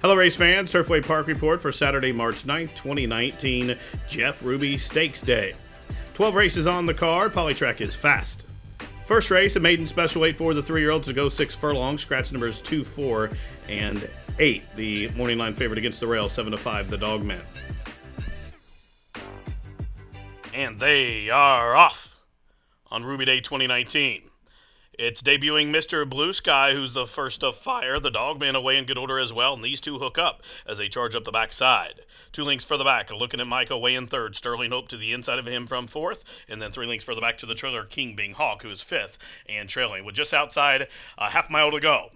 Hello, race fans. Turfway Park Report for Saturday, March 9th, 2019, Jeff Ruby Stakes Day. 12 races on the card. Polytrack is fast. First race, a maiden special weight for the 3-year-olds to go 6 furlongs. Scratch numbers 2, 4, and 8. The morning line favorite against the rail, 7-5, the Dogman. And they are off on Ruby Day 2019. It's debuting Mr. Blue Sky, who's the first to fire. The Dogman away in good order as well, and these two hook up as they charge up the backside. 2 lengths further back, looking at Mike away in third. Sterling Hope to the inside of him from fourth, and then 3 lengths further back to the trailer, King Bing Hawk, who is fifth and trailing with just outside a half mile to go.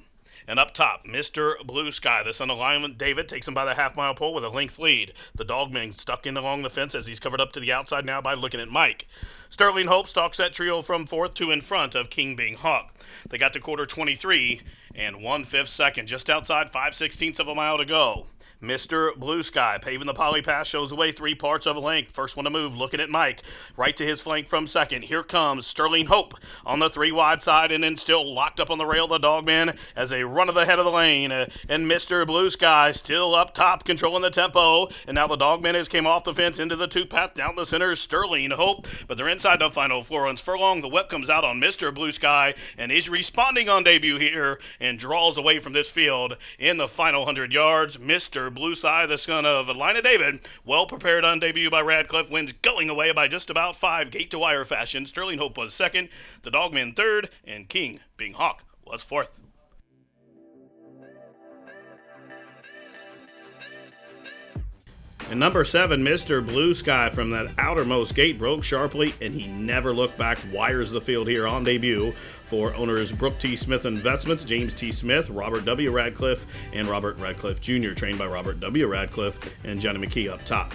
And up top, Mr. Blue Sky, the son of Lion David, takes him by the half-mile pole with a length lead. The Dogman stuck in along the fence as he's covered up to the outside now by looking at Mike. Sterling Hope stalks that trio from fourth to in front of King Bing Hawk. They got to quarter 23 and 1/5 second, just outside 5/16 of a mile to go. Mr. Blue Sky, paving the poly pass, shows the way 3 parts of a length. First one to move, looking at Mike, right to his flank from second. Here comes Sterling Hope on the 3 wide side, and then still locked up on the rail, the Dogman, as they run to the head of the lane. And Mr. Blue Sky still up top, controlling the tempo. And now the Dogman has came off the fence into the 2 path down the center, Sterling Hope. But they're inside the final 4 runs furlong. The whip comes out on Mr. Blue Sky, and is responding on debut here, and draws away from this field in the final 100 yards. Mr. Blue Sky, the son of Lina David, well prepared on debut by Radcliffe, wins going away by just about 5, gate to wire fashion. Sterling Hope was second, the Dogman third, and King Bing Hawk was fourth. And number 7, Mr. Blue Sky, from that outermost gate, broke sharply, and he never looked back. Wires the field here on debut for owners Brooke T. Smith Investments, James T. Smith, Robert W. Radcliffe, and Robert Radcliffe Jr., trained by Robert W. Radcliffe and Johnny McKee up top.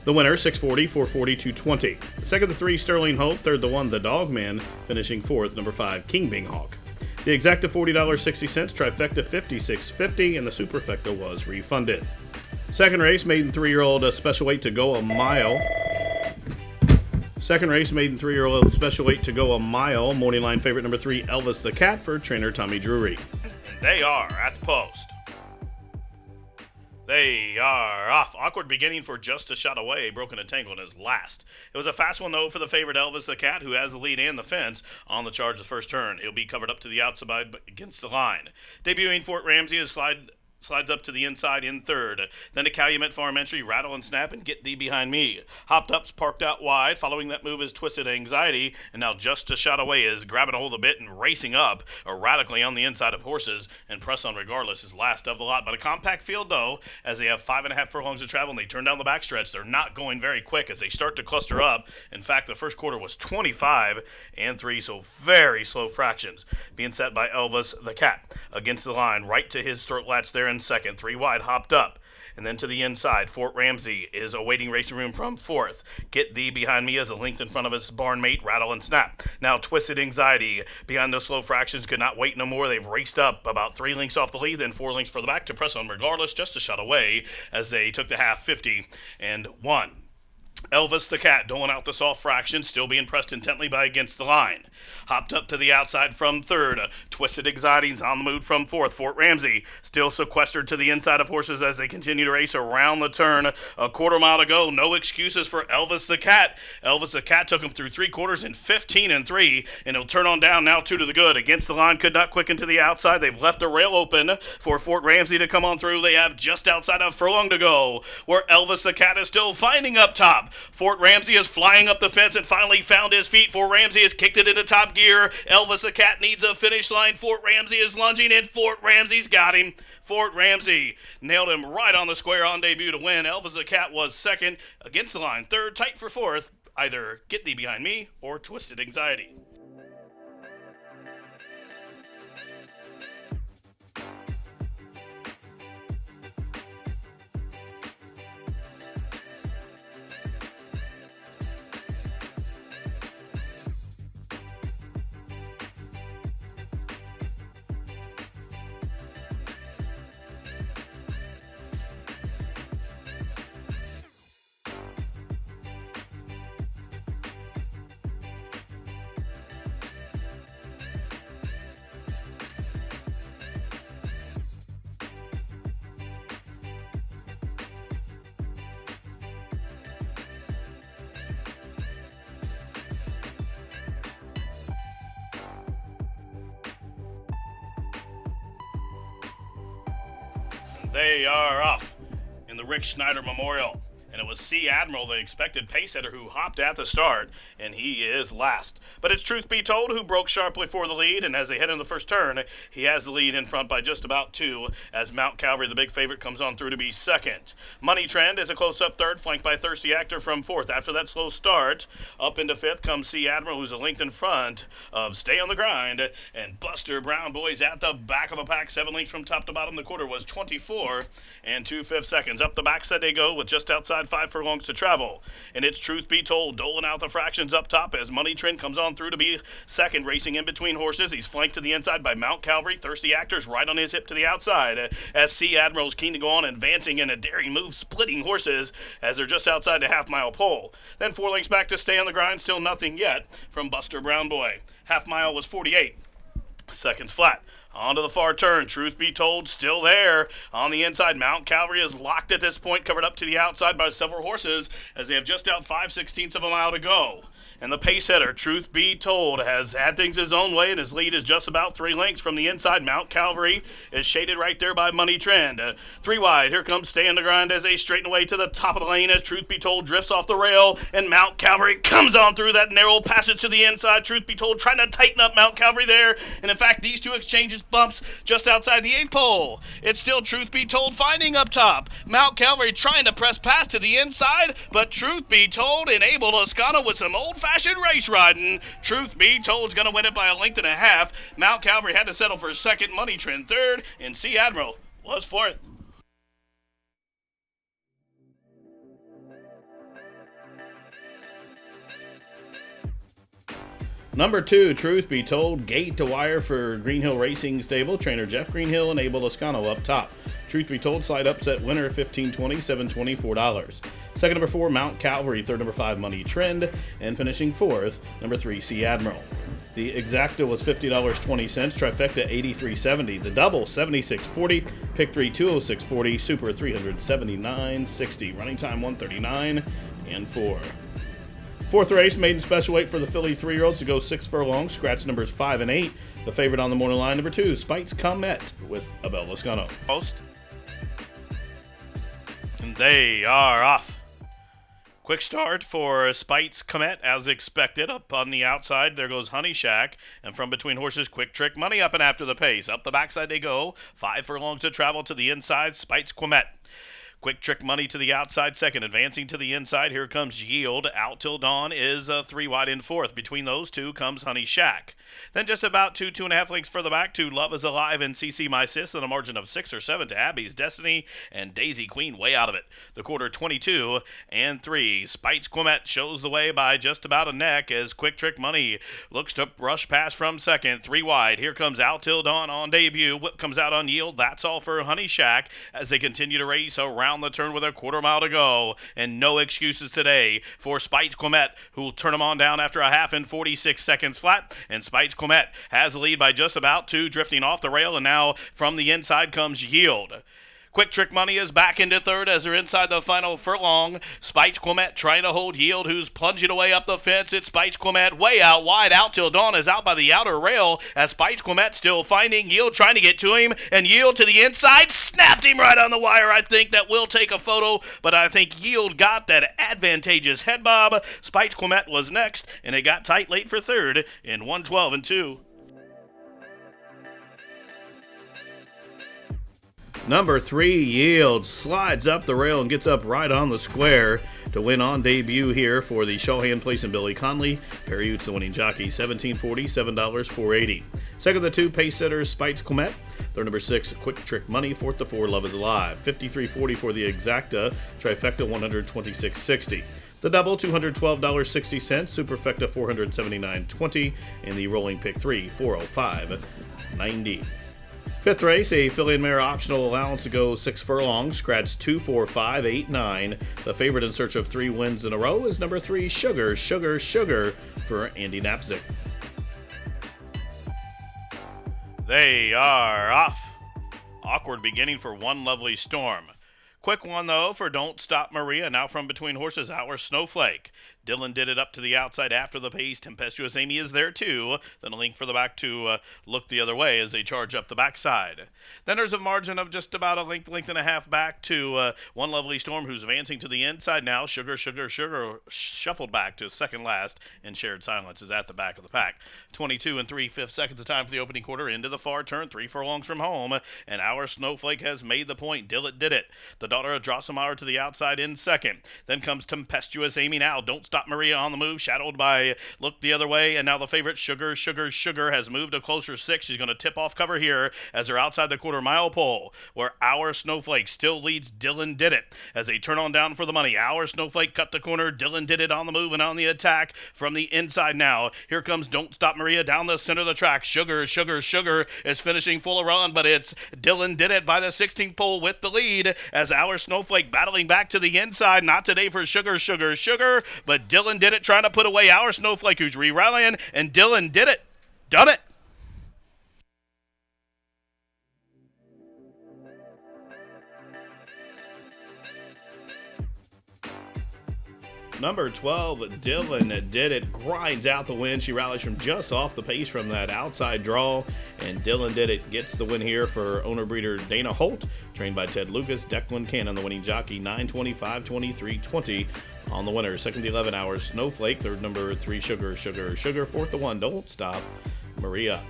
The winner, 640, 440, 220. Second, the 3, Sterling Hope. Third, the 1, the Dogman, finishing fourth, number 5, King Bing Hawk. The exacta $40.60, trifecta $56.50, and the superfecta was refunded. Second race, maiden 3-year-old special weight to go a mile. Second race, maiden 3-year-old special weight to go a mile. Morning line favorite number 3, Elvis the Cat, for trainer Tommy Drury. And they are at the post. They are off. Awkward beginning for Just a Shot Away. Broken and Tangled in his last. It was a fast one, though, for the favorite Elvis the Cat, who has the lead and the fence on the charge the first turn. He'll be covered up to the outside but against the line. Debuting Fort Ramsey is slides up to the inside in third. Then to Calumet Farm entry, Rattle and Snap, and Get Thee Behind Me. Hopped Up's parked out wide. Following that move is Twisted Anxiety, and now Just a Shot Away is grabbing a hold of the bit and racing up radically on the inside of Horses, and Press On Regardless is last of the lot. But a compact field, though, as they have 5.5 furlongs to travel, and they turn down the backstretch. They're not going very quick as they start to cluster up. In fact, the first quarter was 25 and 3, so very slow fractions. Being set by Elvis the Cat against the line, right to his throat latch there in second. 3 wide, hopped up. And then to the inside, Fort Ramsey is awaiting racing room from fourth. Get Thee Behind Me as a length in front of his barn mate, Rattle and Snap. Now Twisted Anxiety behind those slow fractions could not wait no more. They've raced up about 3 lengths off the lead, then 4 lengths further back to Press On Regardless, just a shot away as they took the half 50 and 1. Elvis the Cat doling out the soft fraction, still being pressed intently by against the line. Hopped up to the outside from third. Twisted Anxiety's on the move from fourth. Fort Ramsey still sequestered to the inside of Horses as they continue to race around the turn. A quarter mile to go. No excuses for Elvis the Cat. Elvis the Cat took him through 3 quarters in 15 and 3, and he'll turn on down now 2 to the good. Against the line, could not quicken to the outside. They've left the rail open for Fort Ramsey to come on through. They have just outside of furlong to go, where Elvis the Cat is still finding up top. Fort Ramsey is flying up the fence and finally found his feet. Fort Ramsey has kicked it into top gear. Elvis the Cat needs a finish line. Fort Ramsey is lunging, and Fort Ramsey's got him. Fort Ramsey nailed him right on the square on debut to win. Elvis the Cat was second, against the line third, tight for fourth. Either Get Thee Behind Me or Twisted Anxiety. They are off in the Rick Schneider Memorial. And it was C. Admiral, the expected pace setter, who hopped at the start, and he is last. But it's Truth Be Told who broke sharply for the lead, and as they head in the first turn, he has the lead in front by just about 2, as Mount Calvary, the big favorite, comes on through to be second. Money Trend is a close-up third, flanked by Thirsty Actor from fourth. After that slow start, up into fifth comes C. Admiral, who's a length in front of Stay on the Grind, and Buster Brown Boys at the back of the pack. 7 lengths from top to bottom. The quarter was 24 and 2/5 seconds. Up the backside they go with just outside 5 furlongs to travel. And it's Truth Be Told, doling out the fractions up top as Money Trend comes on through to be second, racing in between horses. He's flanked to the inside by Mount Calvary. Thirsty Actors right on his hip to the outside as C. Admiral's keen to go on, advancing in a daring move, splitting horses as they're just outside the half-mile pole. Then 4 lengths back to Stay on the Grind, still nothing yet from Buster Brown Boy. Half-mile was 48 seconds flat. On to the far turn. Truth Be Told, still there. On the inside, Mount Calvary is locked at this point, covered up to the outside by several horses as they have just out 5/16 of a mile to go. And the pace setter, Truth Be Told, has had things his own way, and his lead is just about 3 lengths from the inside. Mount Calvary is shaded right there by Money Trend. 3 wide. Here comes Stay on the Grind as they straighten away to the top of the lane as Truth Be Told drifts off the rail, and Mount Calvary comes on through that narrow passage to the inside. Truth Be Told trying to tighten up Mount Calvary there, and in fact, these two exchanges bumps just outside the 8th pole. It's still Truth Be Told finding up top. Mount Calvary trying to press past to the inside, but Truth Be Told enabled Oscano with some old-fashioned race riding. Truth Be Told's going to win it by 1.5 lengths. Mount Calvary had to settle for second, Money Trend third, and C. Admiral was fourth. Number 2, Truth Be Told, gate to wire for Greenhill Racing Stable. Trainer Jeff Greenhill and Abel Lascano up top. Truth Be Told, slight upset winner, $15.20, $7.20, $4. Second, number 4, Mount Calvary. Third, number 5, Money Trend. And finishing fourth, number 3, C. Admiral. The exacta was $50.20, trifecta $83.70, the double $76.40, pick 3 $206.40, super $379.60, running time 1:39 and 4. Fourth race, maiden special weight for the filly 3-year-olds to go 6 furlongs, scratch numbers 5 and 8. The favorite on the morning line, number 2, Spikes Comet with Abel Lascano. Post. And they are off. Quick start for Spikes Comet as expected. Up on the outside, there goes Honey Shack. And from between horses, Quick Trick Money up and after the pace. Up the backside they go. 5 furlongs to travel to the inside, Spikes Comet. Quick Trick Money to the outside second, advancing to the inside. Here comes Yield. Out Till Dawn is 3 wide in fourth. Between those two comes Honey Shack. Then just about 2.5 lengths further back to Love Is Alive and CC My Sis, and a margin of 6 or 7 to Abby's Destiny and Daisy Queen way out of it. The quarter 22 and 3. Spikes Comet shows the way by just about a neck as Quick Trick Money looks to rush past from second. 3 wide. Here comes Out Till Dawn on debut. Whip comes out on Yield. That's all for Honey Shack as they continue to race around the turn with a quarter mile to go. And no excuses today for Spikes Comet, who will turn them on down after a half in 46 seconds flat. And Spikes Comet has the lead by just about 2, drifting off the rail, and now from the inside comes Yield. Quick Trick Money is back into third as they're inside the final furlong. Spikes Comet trying to hold Yield, who's plunging away up the fence. It's Spikes Comet way out wide. Out Till Dawn is out by the outer rail as Spikes Comet still finding Yield, trying to get to him, and Yield to the inside snapped him right on the wire. I think that will take a photo, but I think Yield got that advantageous head bob. Spikes Comet was next, and it got tight late for third in 1:12 and 2. Number 3, Yield, slides up the rail and gets up right on the square to win on debut here for the Shawhan Place and Billy Conley. Perry Utes, the winning jockey, $17.40, $7, $4.80. Second of the 2, pace setters, Spikes Comet. Third, number 6, Quick Trick Money. Fourth to 4, Love Is Alive. $53.40 for the exacta, trifecta $126.60. The double, $212.60, superfecta $479.20, and the rolling pick 3, $405.90. Fifth race, a filly and mare optional allowance to go 6 furlongs, scratch 2, 4, 5, 8, 9. The favorite in search of 3 wins in a row is number 3, Sugar, Sugar, Sugar for Andy Knapzik. They are off. Awkward beginning for One Lovely Storm. Quick one, though, for Don't Stop Maria, now from between horses, Our Snowflake. Dylan did it up to the outside after the pace. Tempestuous Amy is there too. Then a link for the back to look the other way as they charge up the backside. Then there's a margin of just about a length and a half back to One Lovely Storm, who's advancing to the inside now. Sugar shuffled back to second last, and Shared Silence is at the back of the pack. 22 3/5 seconds of time for the opening quarter into the far turn, 3 furlongs from home, and our Snowflake has made the point. Dillett did it. The daughter of Drosselmeyer to the outside in second. Then comes Tempestuous Amy now. Don't Stop Maria on the move, shadowed by Look the Other Way, and now the favorite Sugar has moved a closer 6. She's going to tip off cover here as they're outside the quarter-mile pole, where Our Snowflake still leads Dylan Did It as they turn on down for the money. Our Snowflake cut the corner. Dylan Did It on the move and on the attack from the inside now. Here comes Don't Stop Maria down the center of the track. Sugar is finishing full of run, but it's Dylan Did It by the 16th pole with the lead as Our Snowflake battling back to the inside. Not today for Sugar, but Dylan Did It trying to put away Our Snowflake, who's re-rallying, and Dylan Did It. Done it. Number 12, Dylan Did It, grinds out the win. She rallies from just off the pace from that outside draw, and Dylan Did It gets the win here for owner breeder Dana Holt, trained by Ted Lucas. Declan Cannon, the winning jockey, 9:25, 23:20 on the winner. Second, the 11 hours Snowflake. Third, number 3, Sugar. Fourth, the 1, Don't Stop Maria.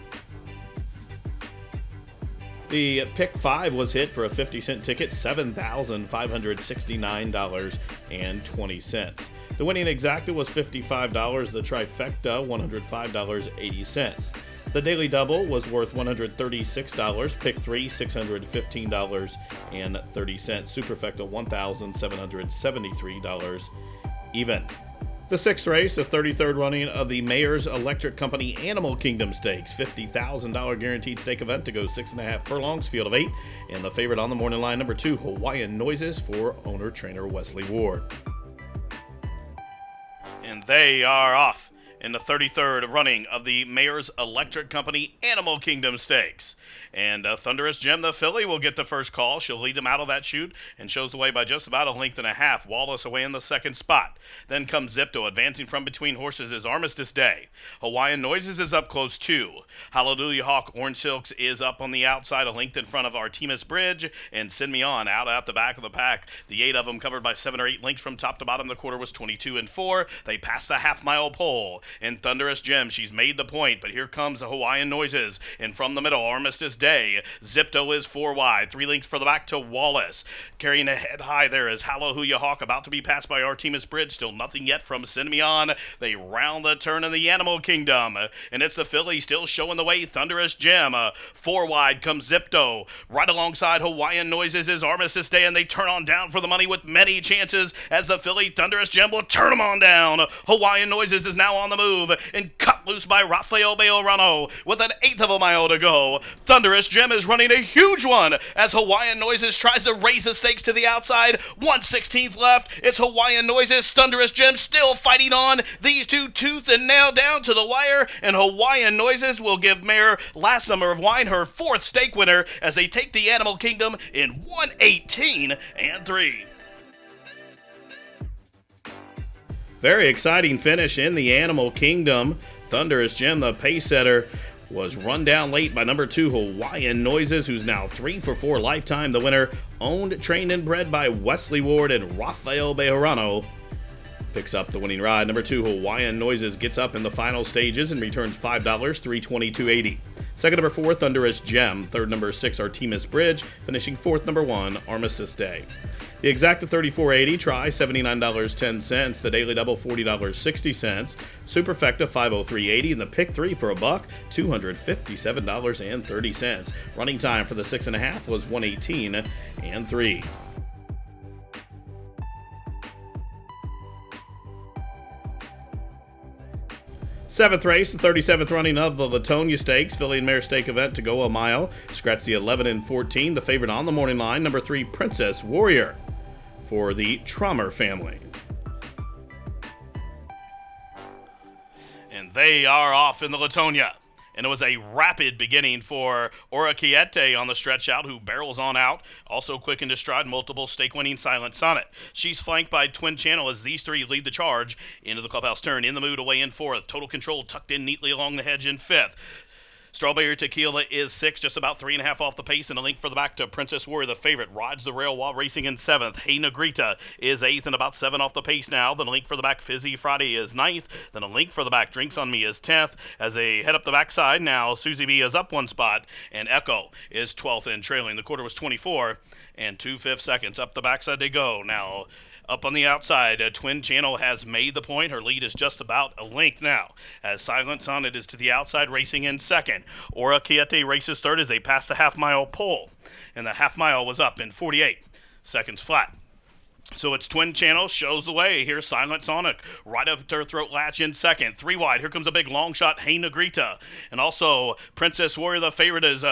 The pick 5 was hit for a 50-cent ticket, $7,569.20. The winning exacta was $55. The trifecta, $105.80. The daily double was worth $136. Pick 3, $615.30. Superfecta, $1,773 even. The 6th race, the 33rd running of the Mayor's Electric Company Animal Kingdom Stakes, $50,000 guaranteed stake event to go 6.5 furlongs, field of 8, and the favorite on the morning line, number 2, Hawaiian Noises for owner-trainer Wesley Ward. And they are off in the 33rd running of the Mayor's Electric Company Animal Kingdom Stakes. And Thunderous Gem, the filly, will get the first call. She'll lead him out of that chute and shows the way by just about a length and a half. Wallace away in the second spot. Then comes Zipto. Advancing from between horses is Armistice Day. Hawaiian Noises is up close too. Hallelujah Hawk Orange Silks is up on the outside, a length in front of Artemis Bridge. And Send Me On out the back of the pack. The 8 of them covered by 7 or 8 lengths from top to bottom. The quarter was 22 4. They passed the half-mile pole. And Thunderous Gem, she's made the point, but here comes the Hawaiian Noises. And from the middle, Armistice Day. Zipto is 4 wide, 3 lengths for the back to Wallace. Carrying ahead high there is Hallelujah Hawk, about to be passed by Artemis Bridge. Still nothing yet from Send Me On. They round the turn in the Animal Kingdom. And it's the filly still showing the way, Thunderous Gem. 4 wide comes Zipto. Right alongside Hawaiian Noises is Armistice Day, and they turn on down for the money with many chances as the filly Thunderous Gem will turn them on down. Hawaiian Noises is now on the move and cut loose by Rafael Beorano with an 1/8 of a mile to go. Thunderous Gem is running a huge one as Hawaiian Noises tries to raise the stakes to the outside. 1/16 left. It's Hawaiian Noises, Thunderous Gem still fighting on. These two tooth and nail down to the wire, and Hawaiian Noises will give Mare Last Summer of Wine her 4th stake winner as they take the Animal Kingdom in 1:18 3. Very exciting finish in the Animal Kingdom. Thunderous Gem, the pace setter, was run down late by number 2, Hawaiian Noises, who's now 3 for 4 lifetime. The winner, owned, trained, and bred by Wesley Ward, and Rafael Bejarano picks up the winning ride. Number 2, Hawaiian Noises, gets up in the final stages and returns $5, $322.80. Second, number 4, Thunderous Gem. Third, number 6, Artemis Bridge. Finishing 4th, number 1, Armistice Day. The exacta $34.80, try $79.10, the daily double $40.60, superfecta $503.80, and the pick 3 for $1, $257.30. Running time for the 6.5 was 1:18 3. Seventh race, the 37th running of the Latonia Stakes, filly and mare stake event to go a mile. Scratch the 11 and 14, the favorite on the morning line, number 3, Princess Warrior for the Trommer family. And they are off in the Latonia. And it was a rapid beginning for Orakiete on the stretch out, who barrels on out. Also quick into stride, multiple stake-winning Silent Sonnet. She's flanked by Twin Channel as these three lead the charge into the clubhouse turn. In the mood, away in fourth. Total Control tucked in neatly along the hedge in fifth. Strawberry Tequila is sixth, just about 3.5 off the pace, and a link for the back to Princess Warrior, the favorite. Rides the rail while racing in seventh. Hey Negrita is eighth and about 7 off the pace now. Then a link for the back, Fizzy Friday is ninth. Then a link for the back, Drinks on Me is 10th. As they head up the backside now, Susie B is up 1 spot, and Echo is 12th and trailing. The quarter was 24 and 2/5 seconds. Up the backside they go. Now, up on the outside, Twin Channel has made the point. Her lead is just about a length now, as Silent Sonnet is to the outside, racing in second. Ora Kiete races third as they pass the half-mile pole, and the half-mile was up in 48 seconds flat. So it's Twin Channel shows the way. Here's Silent Sonic right up to her throat latch in second. 3 wide. Here comes a big long shot, Hey Negrita. And also Princess Warrior, the favorite, is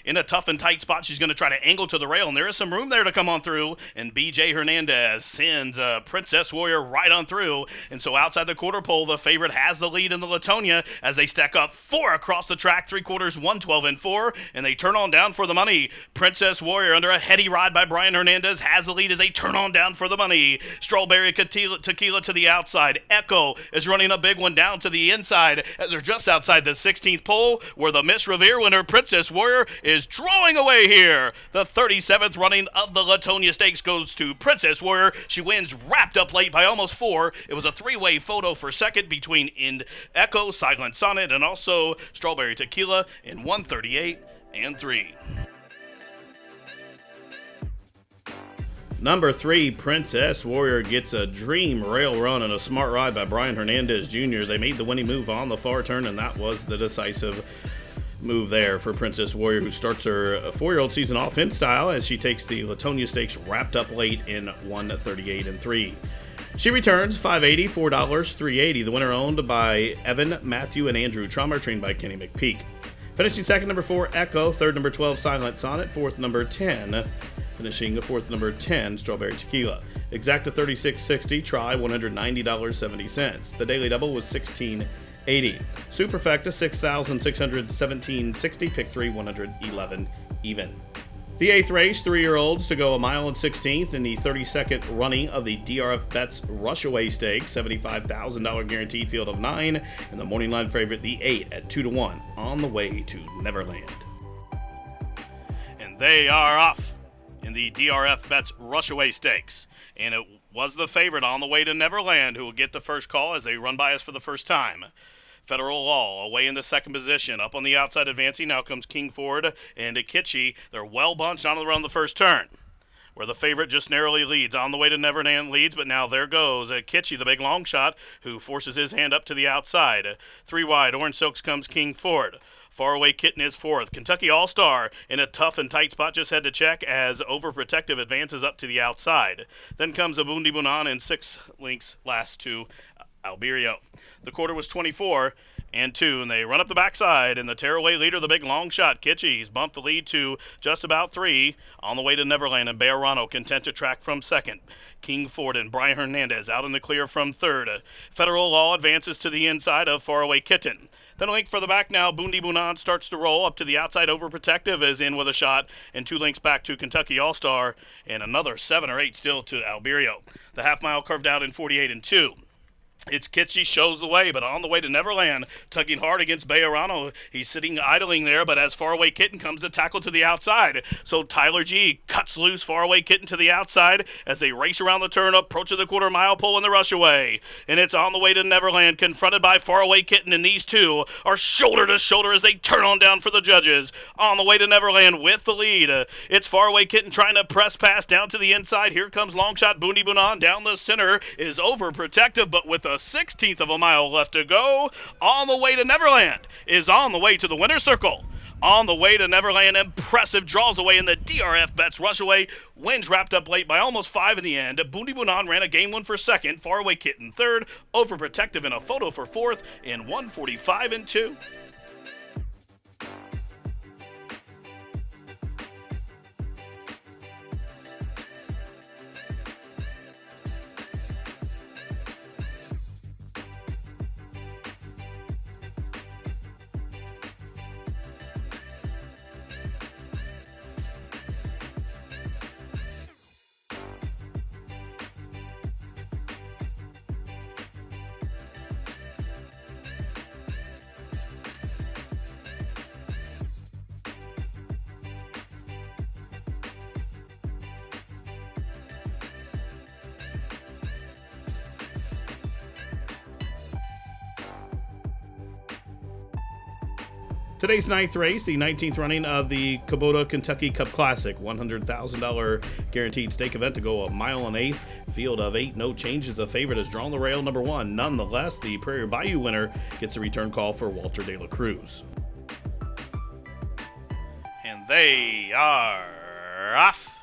in a tough and tight spot. She's going to try to angle to the rail, and there is some room there to come on through. And BJ Hernandez sends Princess Warrior right on through. And so outside the quarter pole, the favorite has the lead in the Latonia as they stack up 4 across the track, 3/4, 112 and 4. And they turn on down for the money. Princess Warrior, under a heady ride by Brian Hernandez, has the lead as they turn on down for the money. Strawberry Tequila to the outside. Echo is running a big one down to the inside as they're just outside the 16th pole, where the Miss Revere winner, Princess Warrior, is drawing away here. The 37th running of the Latonia Stakes goes to Princess Warrior. She wins wrapped up late by almost 4. It was a 3-way photo for second between Echo, Silent Sonnet, and also Strawberry Tequila in 1:38 and 3. Number 3, Princess Warrior gets a dream rail run and a smart ride by Brian Hernandez Jr. They made the winning move on the far turn, and that was the decisive move there for Princess Warrior, who starts her 4-year-old season off in style as she takes the Latonia Stakes wrapped up late in 1:38 and 3. She returns $5.80, $4, $3.80. The winner owned by Evan, Matthew, and Andrew Trummer, trained by Kenny McPeak. Finishing second, number 4, Echo. Third, number 12, Silent Sonnet. Fourth, number 10. Finishing the fourth, number 10, Strawberry Tequila. Exacta 36.60, try $190.70. The daily double was $16.80. Superfecta 6,617.60, pick 3, 111 even. The 8th race, 3-year-olds to go 1 mile and 16th in the 32nd running of the DRF Bets Rushaway Stakes, $75,000 guaranteed field of 9, and the morning line favorite, the 8 at 2-1, on the way to Neverland. And they are off in the DRF Bets Rushaway Stakes. And it was the favorite on the way to Neverland who will get the first call as they run by us for the first time. Federal Law away in the second position. Up on the outside advancing, now comes King Ford and Akichi. They're well bunched on around the first turn, where the favorite just narrowly leads. On the way to Neverland leads, but now there goes Akichi, the big long shot, who forces his hand up to the outside. 3 wide, Orange Silks comes King Ford. Faraway Kitten is fourth. Kentucky All-Star in a tough and tight spot just had to check as Overprotective advances up to the outside. Then comes Abundi Bunan and 6 links last to Alberio. The quarter was 24 and 2, and they run up the backside, and the tearaway leader, the big long shot, Kitschy, he's bumped the lead to just about 3 on the way to Neverland, and Bejarano content to track from second. King Ford and Brian Hernandez out in the clear from third. Federal Law advances to the inside of Faraway Kitten. Then a link for the back now. Bundi Bunan starts to roll up to the outside. Overprotective is in with a shot, and 2 links back to Kentucky All-Star, and another 7 or 8 still to Alberio. The half mile curved out in 48 and 2. It's Kitschy shows the way, but on the way to Neverland, tugging hard against Bejarano. He's sitting idling there, but as Faraway Kitten comes to tackle to the outside. So Tyler G cuts loose Faraway Kitten to the outside as they race around the turn, approaching the quarter-mile pole in the rush away. And it's on the way to Neverland, confronted by Faraway Kitten, and these two are shoulder to shoulder as they turn on down for the judges. On the way to Neverland with the lead. It's Faraway Kitten trying to press past down to the inside. Here comes Longshot Bundi Bunan down the center, is Overprotective, but with a 16th of a mile left to go. On the way to Neverland is on the way to the winner's circle. On the way to Neverland, impressive draws away in the DRF Bets Rushaway. Wins wrapped up late by almost 5 in the end. Bundi Bunan ran a game 1 for second. Faraway Kitten third. Overprotective in a photo for fourth in 1:45 and 2. Today's ninth race, the 19th running of the Kubota Kentucky Cup Classic, $100,000 guaranteed stake event to go a mile and eighth. Field of 8, no changes. The favorite has drawn the rail, number 1. Nonetheless, the Prairie Bayou winner gets a return call for Walter De La Cruz. And they are off.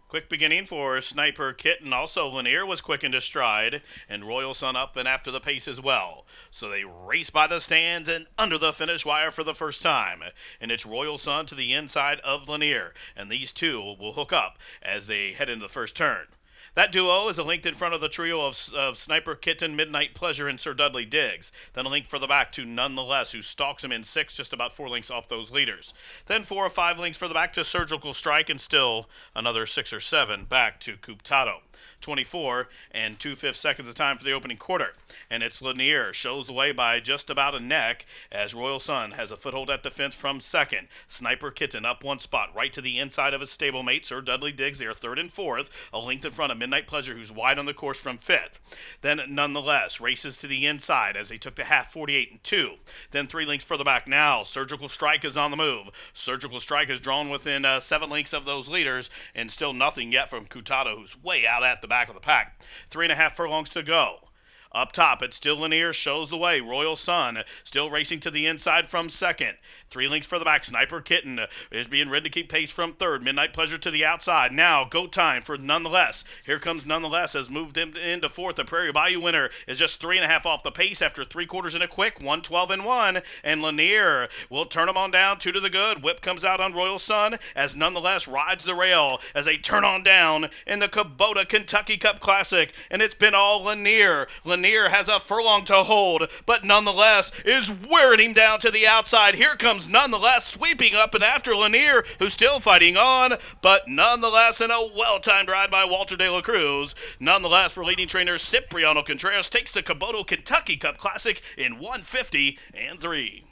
Quick beginning for Sniper Kitten. Also, Lanier was quick into stride, and Royal Sun up and after the pace as well. So they race by the stands and under the finish wire for the first time. And it's Royal Sun to the inside of Lanier, and these two will hook up as they head into the first turn. That duo is a link in front of the trio of Sniper Kitten, Midnight Pleasure, and Sir Dudley Diggs. Then a link for the back to Nonetheless, who stalks him in 6, just about 4 links off those leaders. Then 4 or 5 links for the back to Surgical Strike, and still another 6 or 7 back to Cooptado. 24 and 2/5 seconds of time for the opening quarter. And it's Lanier shows the way by just about a neck as Royal Sun has a foothold at the fence from second. Sniper Kitten up 1 spot right to the inside of his stablemate, Sir Dudley Diggs. They are 3rd and 4th, a length in front of Midnight Pleasure, who's wide on the course from 5th. Then Nonetheless races to the inside as they took the half, 48 and 2. Then 3 links further back now. Surgical Strike is on the move. Surgical Strike is drawn within 7 links of those leaders, and still nothing yet from Cooptado, who's way out at the back of the pack. 3.5 furlongs to go. Up top, it's still Lanier shows the way. Royal Sun still racing to the inside from second. 3 links for the back. Sniper Kitten is being ridden to keep pace from third. Midnight Pleasure to the outside. Now, go time for Nonetheless. Here comes Nonetheless, has moved into fourth. The Prairie Bayou winner is just 3.5 off the pace after 3/4 in a quick. 1:12 and 1. And Lanier will turn them on down. 2 to the good. Whip comes out on Royal Sun as Nonetheless rides the rail as they turn on down in the Kubota Kentucky Cup Classic. And it's been all Lanier. Lanier has a furlong to hold, but Nonetheless is wearing him down to the outside. Here comes Nonetheless sweeping up and after Lanier, who's still fighting on, but Nonetheless in a well-timed ride by Walter De La Cruz. Nonetheless, for leading trainer Cipriano Contreras, takes the Kubota Kentucky Cup Classic in 150 and 3.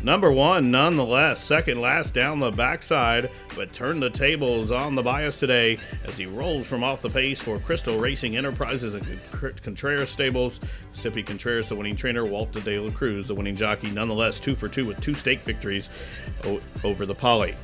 Number 1, Nonetheless, second last down the backside, but turned the tables on the bias today as he rolls from off the pace for Crystal Racing Enterprises and Contreras Stables. Sippy Contreras, the winning trainer, Walter De La Cruz, the winning jockey. Nonetheless, 2 for 2 with 2 stake victories over the Poly.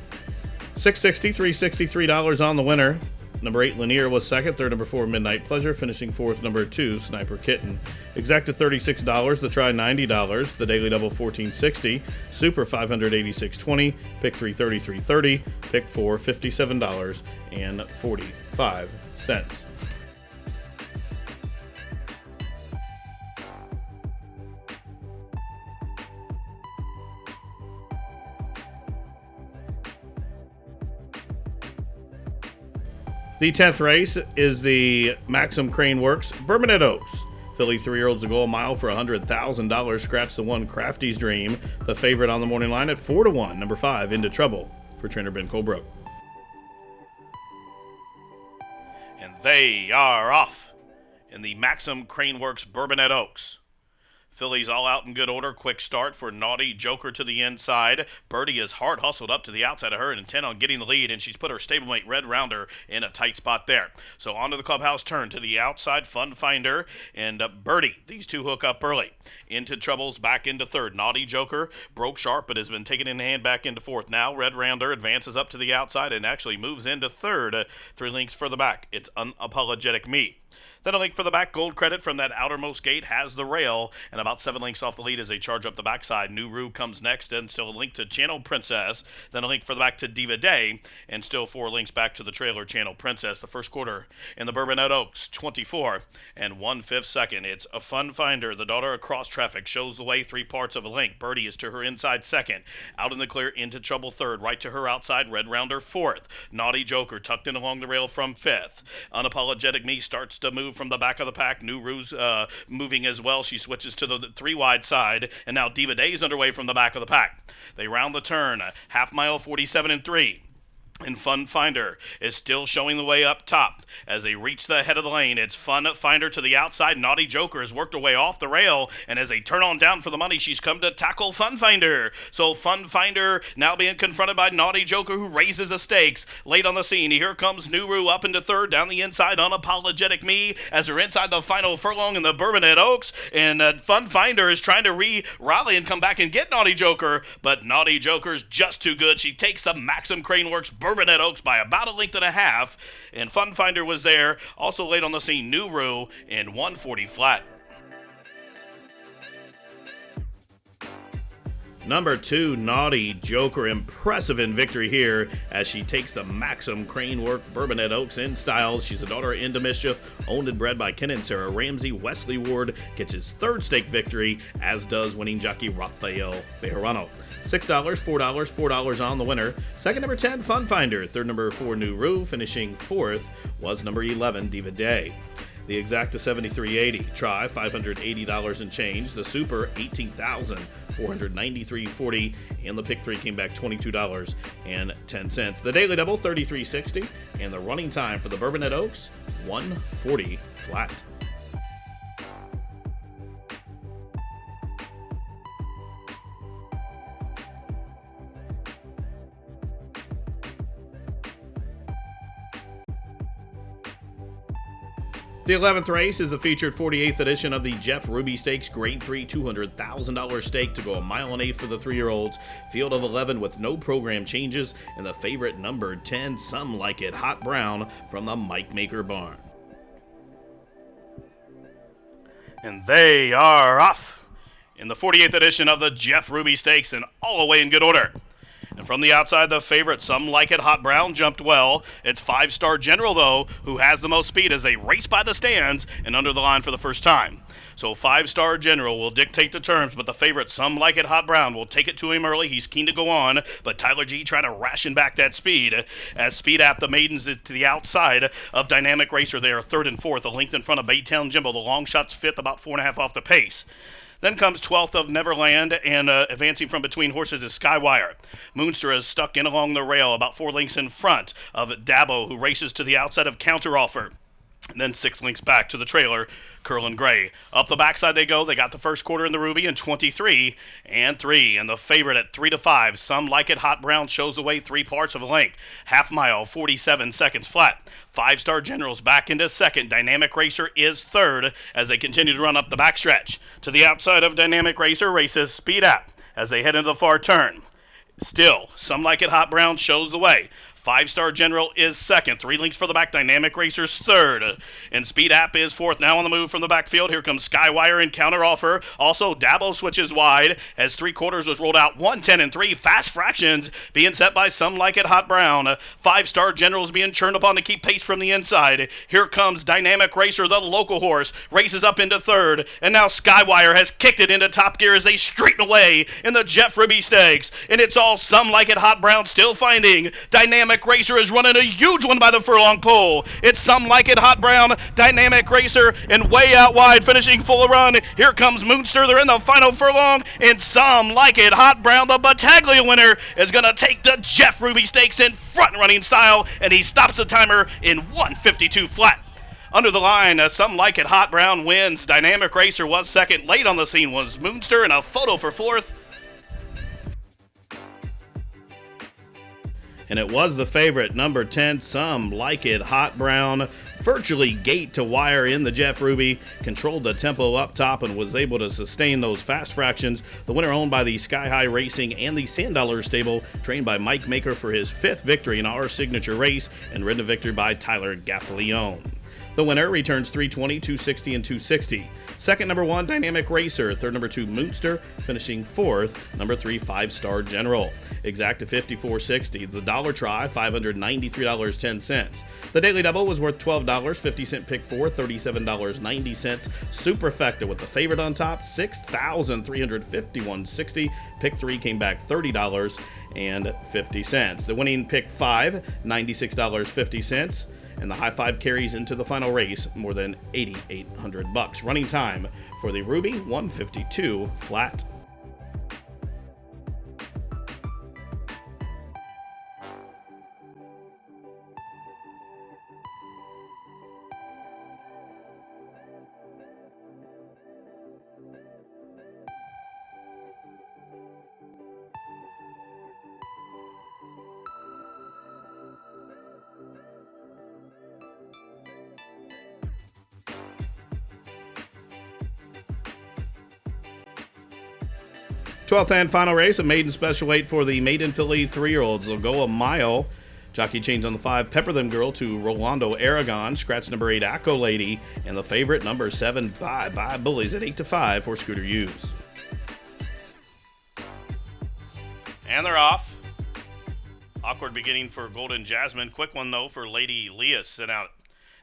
$660, $363 on the winner. Number 8, Lanier was second. Third, number 4, Midnight Pleasure. Finishing fourth, number 2, Sniper Kitten. Exacted $36. The try $90. The daily double $14.60. Super $586.20. Pick 3 $33.30. Pick 4 $57.45. The 10th race is the Maxim Crane Works Bourbonette Oaks. Filly 3-year-olds to go a mile for $100,000. Scratch the 1 Crafty's Dream. The favorite on the morning line at 4 to 1. Number 5, Into Trouble for trainer Ben Colebrook. And they are off in the Maxim Crane Works Bourbonette Oaks. Fillies all out in good order. Quick start for Naughty Joker to the inside. Birdie is hard hustled up to the outside of her and intent on getting the lead, and she's put her stablemate Red Rounder in a tight spot there. So onto the clubhouse turn to the outside, Fun Finder and Birdie. These two hook up early. Into Troubles back into third. Naughty Joker broke sharp but has been taken in hand back into fourth. Now Red Rounder advances up to the outside and actually moves into third. 3 links further back. It's Unapologetic Me. Then a link for the back. Gold Credit from that outermost gate has the rail, and about 7 links off the lead as they charge up the backside. New Rue comes next, and still a link to Channel Princess. Then a link for the back to Diva Day, and still 4 links back to the trailer Channel Princess. The first quarter in the Bourbonette Oaks, 24 and 1/5 second. It's a Fun Finder. The daughter of Cross Traffic shows the way 3 parts of a link. Birdie is to her inside second. Out in the clear, Into Trouble third. Right to her outside, Red Rounder fourth. Naughty Joker tucked in along the rail from fifth. Unapologetic Me starts to move from the back of the pack. New Rue's moving as well. She switches to the 3 wide side, and now Diva Day is underway from the back of the pack. They round the turn, half mile, 47 and 3. And Fun Finder is still showing the way up top as they reach the head of the lane. It's Fun Finder to the outside. Naughty Joker has worked her way off the rail, and as they turn on down for the money, she's come to tackle Fun Finder. So Fun Finder now being confronted by Naughty Joker, who raises the stakes. Late on the scene, here comes Nuru up into third, down the inside, Unapologetic Me, as they're inside the final furlong in the Bourbonette Oaks, and Fun Finder is trying to rally and come back and get Naughty Joker, but Naughty Joker's just too good. She takes the Maxim Crane Works Bourbonette Oaks by about a length and a half, and Fun Finder was there. Also late on the scene, Nuru in 140 flat. Number 2, Naughty Joker, impressive in victory here as she takes the Maxim Crane Work Bourbonette Oaks in style. She's a daughter into Mischief, owned and bred by Ken and Sarah Ramsey. Wesley Ward gets his third stake victory, as does winning jockey Rafael Bejarano. $6, $4, $4 on the winner. Second, number 10, Fun Finder. Third, number 4, Nuru. Finishing fourth was number 11, Diva Day. The exacta $73.80. Try $580 and change. The super $18,493.40, and the pick 3 came back $22.10. The daily double $33.60, and the running time for the Bourbonette Oaks 140 flat. The 11th race is the featured 48th edition of the Jeff Ruby Stakes Grade 3 $200,000 stake to go a mile and 1/8 for the 3-year-olds. Field of 11 with no program changes, and the favorite number 10, Some Like It Hot Brown from the Mike Maker barn. And they are off in the 48th edition of the Jeff Ruby Stakes, and all away in good order. And from the outside, the favorite, Some Like It Hot Brown, jumped well. It's 5-star General, though, who has the most speed as they race by the stands and under the line for the first time. So 5-star General will dictate the terms, but the favorite, Some Like It Hot Brown, will take it to him early. He's keen to go on, but Tyler G trying to ration back that speed. As Speed App, the maidens, is to the outside of Dynamic Racer. They are third and fourth, a length in front of Baytown Jimbo. The long shot's fifth, about 4.5 off the pace. Then comes 12th of Neverland, and advancing from between horses is Skywire. Moonster is stuck in along the rail, about 4 lengths in front of Dabo, who races to the outside of Counteroffer. And then 6 lengths back to the trailer, Curlin Gray. Up the backside they go. They got the first quarter in the Ruby in 23 and 3. And the favorite at 3 to 5, Some Like It Hot Brown, shows the way 3 parts of a length. Half mile, 47 seconds flat. 5-star General's back into second. Dynamic Racer is third as they continue to run up the backstretch. To the outside of Dynamic Racer races Speed App as they head into the far turn. Still, Some Like It Hot Brown shows the way. 5-star General is second. 3 lengths for the back. Dynamic Racer's third. And Speed App is fourth. Now on the move from the backfield. Here comes Skywire and Counteroffer. Also, Dabo switches wide as 3 quarters was rolled out. 1:10 and 3. Fast fractions being set by Some Like It Hot Brown. 5-star General's being churned upon to keep pace from the inside. Here comes Dynamic Racer, the local horse. Races up into third. And now Skywire has kicked it into top gear as they straighten away in the Jeff Ruby Stakes. And it's all Some Like It Hot Brown still finding. Dynamic Racer is running a huge one by the furlong pole. It's Some Like It Hot Brown, Dynamic Racer, and way out wide, finishing full run. Here comes Moonster. They're in the final furlong, and Some Like It Hot Brown, the Battaglia winner, is going to take the Jeff Ruby Stakes in front running style, and he stops the timer in 152 flat. Under the line, Some Like It Hot Brown wins. Dynamic Racer was second. Late on the scene was Moonster, and a photo for fourth. And it was the favorite, number 10, Some Like It Hot Brown, virtually gate to wire in the Jeff Ruby, controlled the tempo up top and was able to sustain those fast fractions. The winner, owned by the Sky High Racing and the Sandollar stable, trained by Mike Maker for his 5th victory in our signature race, and ridden a victory by Tyler Gaffalione. The winner returns 320, 260, and 260. Second, number 1, Dynamic Racer. Third, number 2, Moonster. Finishing fourth, number 3, 5-star General. Exacta $54.60. The dollar try, $593.10. The daily double was worth $12. 50-cent pick 4, $37.90. Superfecta with the favorite on top, $6,351.60. Pick 3 came back $30.50. The winning pick 5, $96.50. And the high five carries into the final race, more than $8,800. Running time for the Ruby, 152 flat. 12th and final race, a maiden special weight for the maiden filly 3-year-olds. They'll go a mile. Jockey change on the 5, Pepper Them Girl to Rolando Aragon. Scratch number 8, Acco Lady. And the favorite, number 7, Bye Bye Bullies at 8-5 for Scooter Hughes. And they're off. Awkward beginning for Golden Jasmine. Quick one, though, for Lady Leah sent out.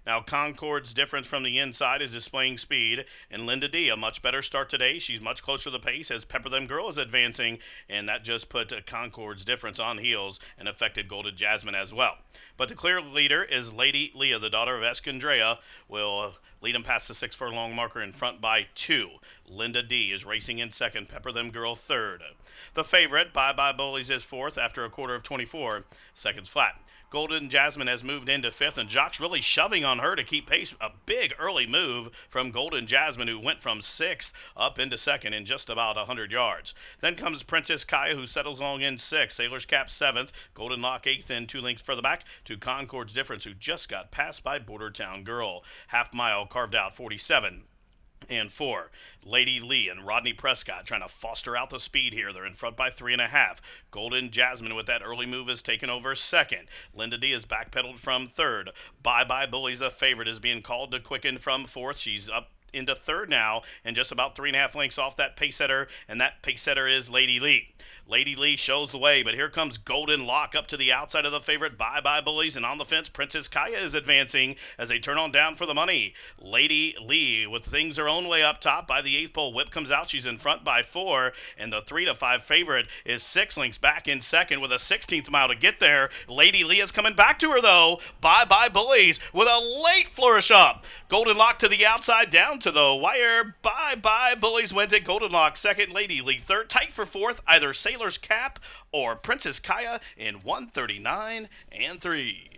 Now, Concord's difference from the inside is displaying speed, and Linda D, a much better start today. She's much closer to the pace as Pepper Them Girl is advancing, and that just put Concord's difference on heels and affected Golden Jasmine as well. But the clear leader is Lady Leah, the daughter of Escondrea, will lead him past the 6-furlong marker in front by 2. Linda D is racing in second, Pepper Them Girl third. The favorite, Bye Bye Bullies, is fourth after a quarter of 24 seconds flat. Golden Jasmine has moved into 5th, and Jock's really shoving on her to keep pace. A big early move from Golden Jasmine, who went from 6th up into 2nd in just about 100 yards. Then comes Princess Kaya, who settles along in 6th. Sailor's Cap 7th. Golden Lock 8th and 2 lengths further back to Concord's Difference, who just got passed by Border Town Girl. Half mile carved out 47. And 4, Lady Lee and Rodney Prescott trying to foster out the speed here. They're in front by 3.5. Golden Jasmine with that early move has taken over 2nd. Linda D is backpedaled from 3rd. Bye Bye Bullies, a favorite, is being called to quicken from 4th. She's up into 3rd now and just about 3.5 lengths off that pace setter, and that pace setter is Lady Lee. Lady Lee shows the way, but here comes Golden Lock up to the outside of the favorite, Bye Bye Bullies, and on the fence, Princess Kaya is advancing as they turn on down for the money. Lady Lee with things her own way up top by the 8th pole. Whip comes out, she's in front by 4, and the 3-5 favorite is 6 lengths back in second with a 16th mile to get there. Lady Lee is coming back to her, though. Bye Bye Bullies with a late flourish up. Golden Lock to the outside, down to the wire. Bye Bye Bullies wins it. Golden Lock second, Lady Lee third. Tight for 4th, either Sailor's Cap or Princess Kaya in 139 and 3.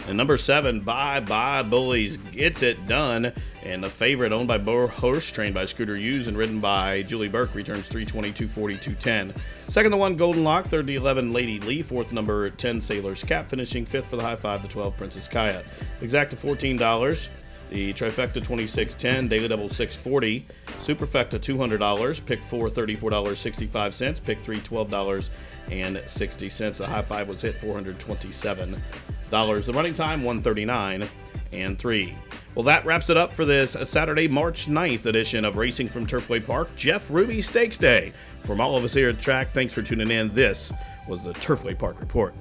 And number 7, Bye Bye Bullies, gets it done. And the favorite, owned by Bo Horse, trained by Scooter Hughes and ridden by Julie Burke, returns 3:22, 42:10. Second, the 1, Golden Lock. Third, the 11, Lady Lee. Fourth, number 10, Sailor's Cap. Finishing 5th for the high 5, the 12, Princess Kaya. Exacta $14. The trifecta $26.10, daily double $6.40, superfecta $200, pick 4 $34.65, pick 3 $12.60. The high 5 was hit $427. The running time 139 and 3. Well, that wraps it up for this Saturday, March 9th edition of Racing from Turfway Park, Jeff Ruby Stakes Day. From all of us here at the track, thanks for tuning in. This was the Turfway Park Report.